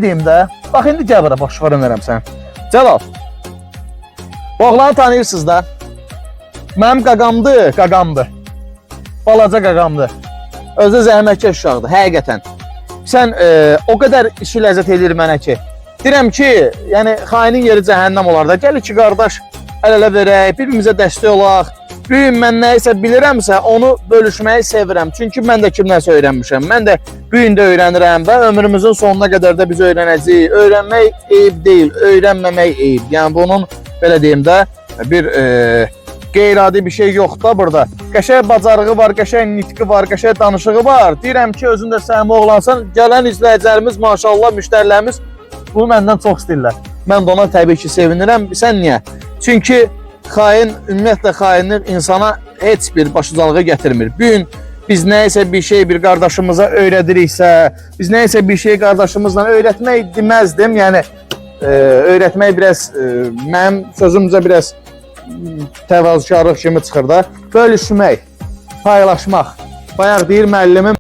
Deyim də, bax indi gəl bura, baş verəm sən. Cəlal. Bu oğlanı tanıyırsınız da. Mənim qaqamdır. Balaca qaqamdır. Özü zəhmətkeş uşaqdır, həqiqətən. Sən o qədər işi ləzzət edir mənə ki. Deyirəm ki, yəni xainin yeri cəhənnəm olar da. Gəl iki qardaş əl-ələ verək, bir-birimizə dəstək olaq. Bir gün mən nəyisə bilirəmsə, onu bölüşməyi sevirəm. Çünki mən də kimdənsə öyrənmişəm. Mən də bu gün də öyrənirəm və ömrümüzün sonuna qədər də biz öyrənəcəyik. Öyrənmək eyib deyil, öyrənməmək eyib. Yəni bunun, belə deyim də, bir qeyri-adi bir şey yoxdur da burada. Qəşəng bacarığı var, qəşəng nitqi var, qəşəng danışığı var. Deyirəm ki, özün də səmimi oğlansan. Gələn izləyicilərimiz, maşallah, müştərilərimiz bunu məndən çox istəyirlər. Mən də ona təbii ki, sevinirəm. Sən niyə? Çünki xain, ümumiyyətlə xainlik insana heç bir başıcalığı gətirmir. Bu gün biz nəyisə bir şey bir qardaşımıza öyrədiriksə, biz nəyisə bir şey qardaşımızla öyrətmək deməzdim. Yəni, öyrətmək biraz, mənim sözümcə biraz təvazökarlıq kimi çıxır da. Bölüşmək, paylaşmaq. Bayaq deyir müəllimim,